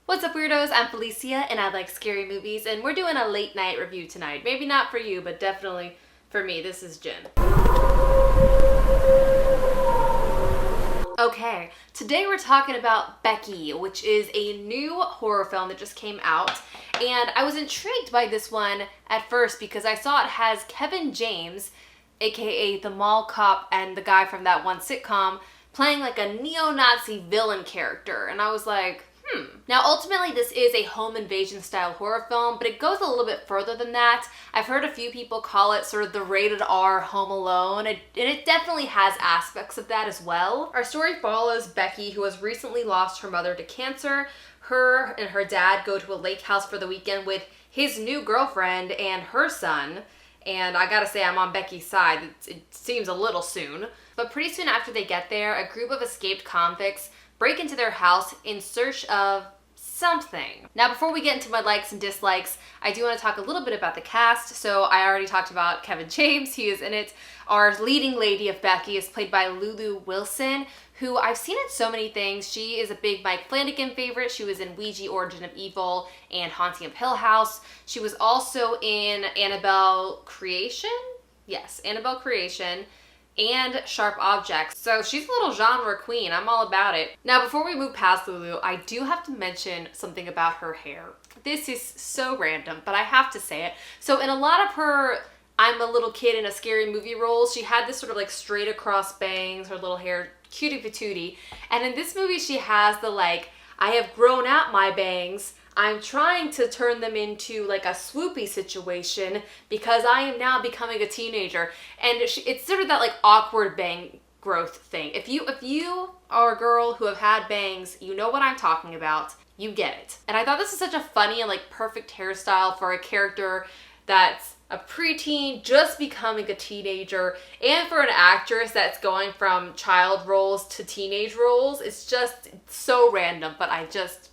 What's up, weirdos? I'm Felicia and I like scary movies, and we're doing a late night review tonight. Maybe not for you, but definitely for me. This is Jen. Okay, today we're talking about Becky, which is a new horror film that just came out, and I was intrigued by this one at first because I saw it has Kevin James, aka the mall cop and the guy from that one sitcom, playing like a neo-Nazi villain character, and I was like, Now, ultimately, this is a home invasion style horror film, but it goes a little bit further than that. I've heard a few people call it sort of the rated R Home Alone, and it definitely has aspects of that as well. Our story follows Becky, who has recently lost her mother to cancer. Her and her dad go to a lake house for the weekend with his new girlfriend and her son. And I gotta say, I'm on Becky's side. It seems a little soon. But pretty soon after they get there, a group of escaped convicts break into their house in search of something. Now, before we get into my likes and dislikes, I do want to talk a little bit about the cast. So I already talked about Kevin James. He is in it. Our leading lady of Becky is played by Lulu Wilson, who I've seen in so many things. She is a big Mike Flanagan favorite. She was in Ouija, Origin of Evil, and Haunting of Hill House. She was also in Annabelle Creation? Yes, Annabelle Creation and Sharp Objects. So she's a little genre queen. I'm all about it. Now, before we move past Lulu, I do have to mention something about her hair. This is so random, but I have to say it. So in a lot of her I'm a little kid in a scary movie roles, she had this sort of like straight across bangs, her little hair cutie patootie. And in this movie, she has the like, I have grown out my bangs. I'm trying to turn them into like a swoopy situation because I am now becoming a teenager. And it's sort of that like awkward bang growth thing. If you are a girl who have had bangs, you know what I'm talking about. You get it. And I thought this is such a funny and like perfect hairstyle for a character that's a preteen just becoming a teenager, and for an actress that's going from child roles to teenage roles. It's just so random, but I just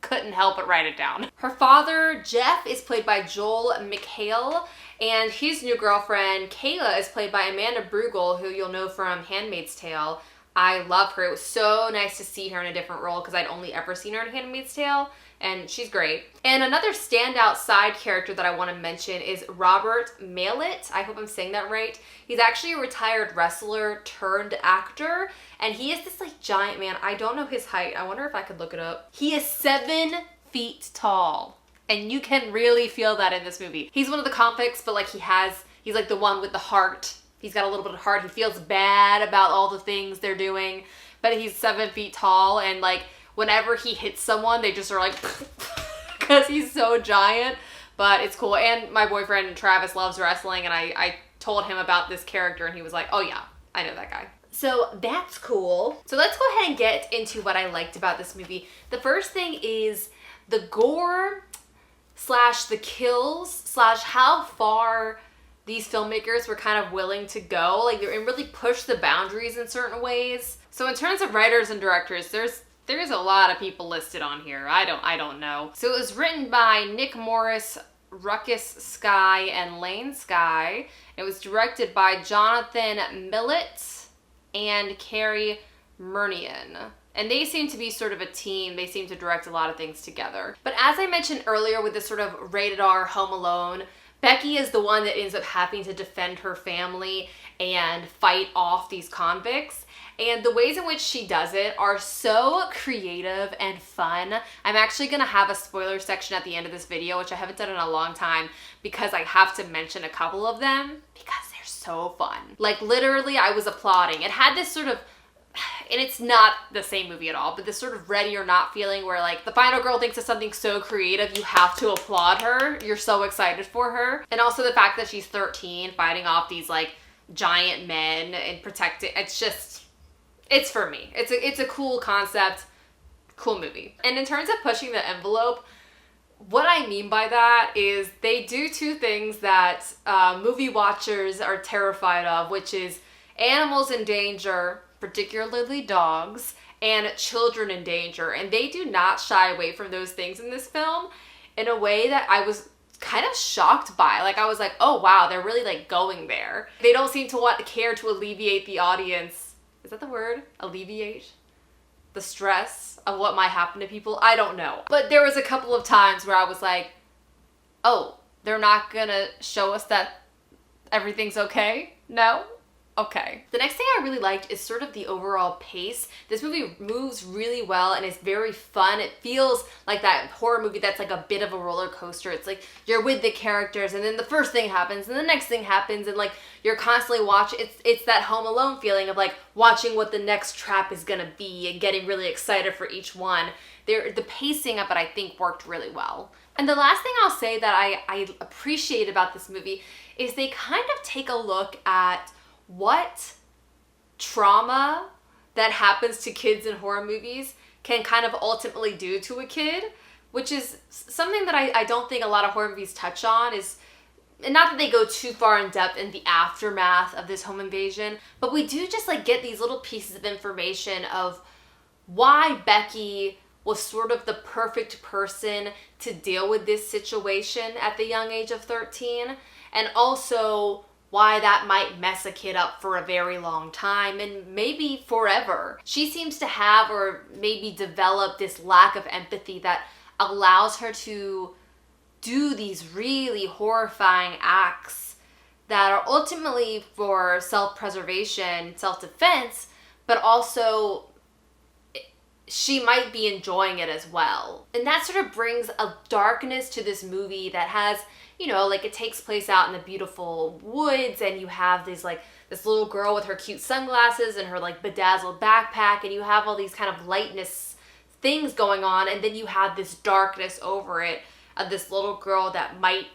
couldn't help but write it down. Her father, Jeff, is played by Joel McHale, and his new girlfriend, Kayla, is played by Amanda Brugel, who you'll know from Handmaid's Tale. I love her. It was so nice to see her in a different role because I'd only ever seen her in Handmaid's Tale, and she's great. And another standout side character that I want to mention is Robert Mallet. I hope I'm saying that right. He's actually a retired wrestler turned actor, and he is this like giant man. I don't know his height. I wonder if I could look it up. He is 7 feet tall, and you can really feel that in this movie. He's one of the convicts, but like he's like the one with the heart. He's got a little bit of heart. He feels bad about all the things they're doing, but he's 7 feet tall, and like whenever he hits someone, they just are like, because he's so giant, but it's cool. And my boyfriend Travis loves wrestling, and I told him about this character, and he was like, oh yeah, I know that guy. So that's cool. So let's go ahead and get into what I liked about this movie. The first thing is the gore / the kills / how far these filmmakers were kind of willing to go. Like, they really push the boundaries in certain ways. So in terms of writers and directors, there's a lot of people listed on here. I don't know. So it was written by Nick Morris, Ruckus Skye, and Lane Skye. It was directed by Jonathan Millett and Carrie Murnian. And they seem to be sort of a team. They seem to direct a lot of things together. But as I mentioned earlier with this sort of rated R Home Alone, Becky is the one that ends up having to defend her family and fight off these convicts. And the ways in which she does it are so creative and fun. I'm actually gonna have a spoiler section at the end of this video, which I haven't done in a long time, because I have to mention a couple of them because they're so fun. Like, literally, I was applauding. It had this sort of, and it's not the same movie at all, but this sort of Ready or Not feeling where like the final girl thinks of something so creative, you have to applaud her. You're so excited for her. And also the fact that she's 13 fighting off these like giant men and protecting, it's for me. It's a cool concept, cool movie. And in terms of pushing the envelope, what I mean by that is they do two things that movie watchers are terrified of, which is animals in danger, particularly dogs, and children in danger. And they do not shy away from those things in this film in a way that I was kind of shocked by. Like, I was like, oh wow, they're really like going there. They don't seem to care to alleviate the audience. Is that the word? Alleviate? the stress of what might happen to people. I don't know. But there was a couple of times where I was like, oh, they're not gonna show us that everything's okay? No? Okay. The next thing I really liked is sort of the overall pace. This movie moves really well and is very fun. It feels like that horror movie that's like a bit of a roller coaster. It's like you're with the characters and then the first thing happens and the next thing happens and like you're constantly watching. It's that Home Alone feeling of like watching what the next trap is gonna be and getting really excited for each one. The pacing of it I think worked really well. And the last thing I'll say that I appreciate about this movie is they kind of take a look at what trauma that happens to kids in horror movies can kind of ultimately do to a kid, which is something that I don't think a lot of horror movies touch on. Is, and not that they go too far in depth in the aftermath of this home invasion, but we do just like get these little pieces of information of why Becky was sort of the perfect person to deal with this situation at the young age of 13, and also why that might mess a kid up for a very long time and maybe forever. She seems to have or maybe develop this lack of empathy that allows her to do these really horrifying acts that are ultimately for self-preservation, self-defense, but also she might be enjoying it as well. And that sort of brings a darkness to this movie that has, you know, like it takes place out in the beautiful woods and you have this little girl with her cute sunglasses and her like bedazzled backpack and you have all these kind of lightness things going on, and then you have this darkness over it of this little girl that might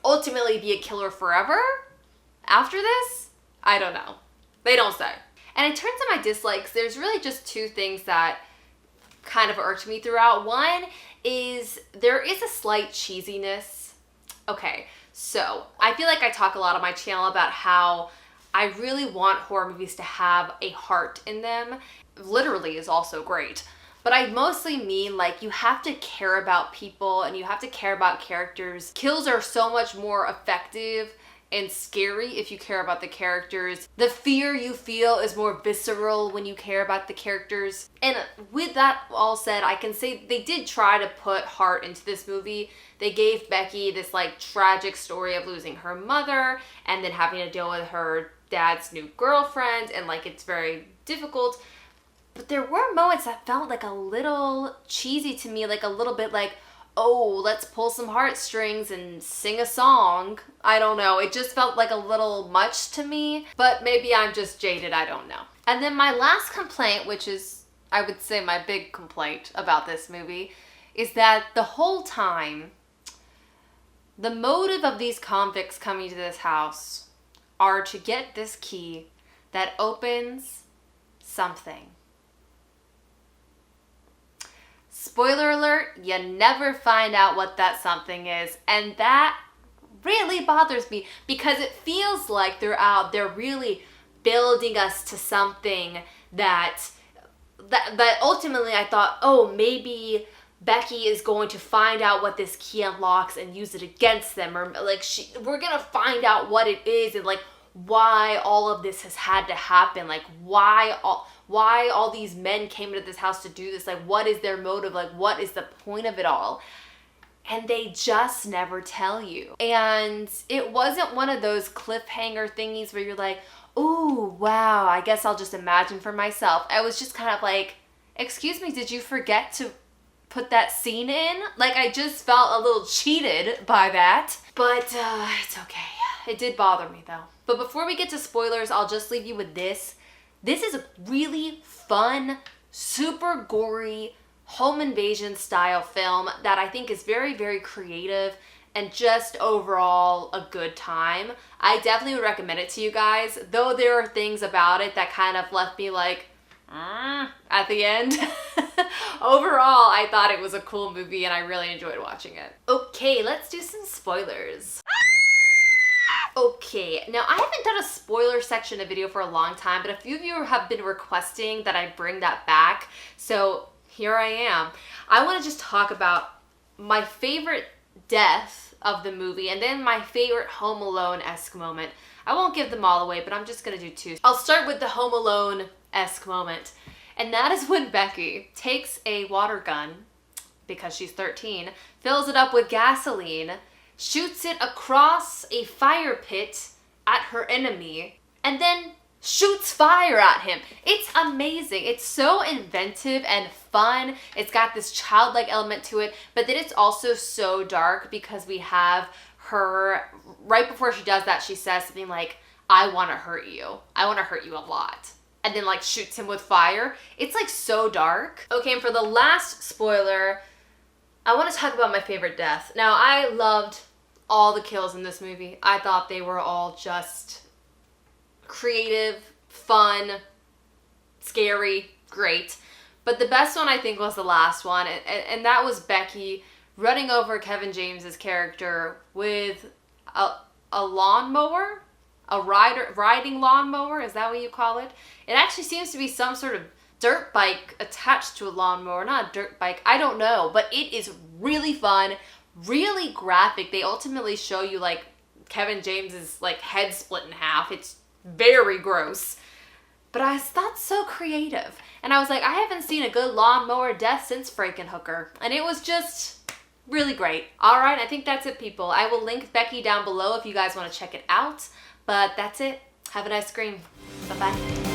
ultimately be a killer forever after this. I don't know. They don't say. And in terms of my dislikes, there's really just two things that kind of irked me throughout. One is there is a slight cheesiness. Okay, so I feel like I talk a lot on my channel about how I really want horror movies to have a heart in them. Literally is also great. But I mostly mean like you have to care about people and you have to care about characters. Kills are so much more effective and scary if you care about the characters. The fear you feel is more visceral when you care about the characters. And with that all said, I can say they did try to put heart into this movie. They gave Becky this like tragic story of losing her mother and then having to deal with her dad's new girlfriend, and like it's very difficult. But there were moments that felt like a little cheesy to me, like a little bit like, oh, let's pull some heartstrings and sing a song. I don't know. It just felt like a little much to me, but maybe I'm just jaded. I don't know. And then my last complaint, which is, I would say my big complaint about this movie, is that the whole time, the motive of these convicts coming to this house are to get this key that opens something. Spoiler alert, you never find out what that something is, and that really bothers me because it feels like they're really building us to something that ultimately I thought, oh, maybe Becky is going to find out what this key unlocks and use it against them, or like we're gonna find out what it is and like why all of this has had to happen, like why all these men came into this house to do this, like what is their motive, like what is the point of it all? And they just never tell you. And it wasn't one of those cliffhanger thingies where you're like, oh wow, I guess I'll just imagine for myself. I was just kind of like, excuse me, did you forget to put that scene in? Like I just felt a little cheated by that, but it's okay. It did bother me though. But before we get to spoilers, I'll just leave you with this. This is a really fun, super gory, home invasion style film that I think is very, very creative and just overall a good time. I definitely would recommend it to you guys, though there are things about it that kind of left me like, at the end. Overall, I thought it was a cool movie and I really enjoyed watching it. Okay, let's do some spoilers. Okay, now I haven't done a spoiler section of video for a long time, but a few of you have been requesting that I bring that back, so here I am. I want to just talk about my favorite death of the movie and then my favorite Home Alone-esque moment. I won't give them all away, but I'm just going to do two. I'll start with the Home Alone-esque moment. And that is when Becky takes a water gun, because she's 13, fills it up with gasoline, shoots it across a fire pit at her enemy, and then shoots fire at him. It's amazing. It's so inventive and fun. It's got this childlike element to it, but then it's also so dark because we have her, right before she does that, she says something like, I want to hurt you. I want to hurt you a lot. And then like shoots him with fire. It's like so dark. Okay, and for the last spoiler, I want to talk about my favorite death. Now, I loved all the kills in this movie. I thought they were all just creative, fun, scary, great. But the best one I think was the last one, and that was Becky running over Kevin James's character with a lawnmower, a riding lawnmower, is that what you call it? It actually seems to be some sort of dirt bike attached to a lawnmower, not a dirt bike, I don't know, but it is really fun, really graphic. They ultimately show you like Kevin James's like head split in half. It's very gross. But I thought so creative. And I was like, I haven't seen a good lawnmower death since Frankenhooker. And it was just really great. All right, I think that's it, people. I will link Becky down below if you guys want to check it out. But that's it. Have a nice scream. Bye-bye.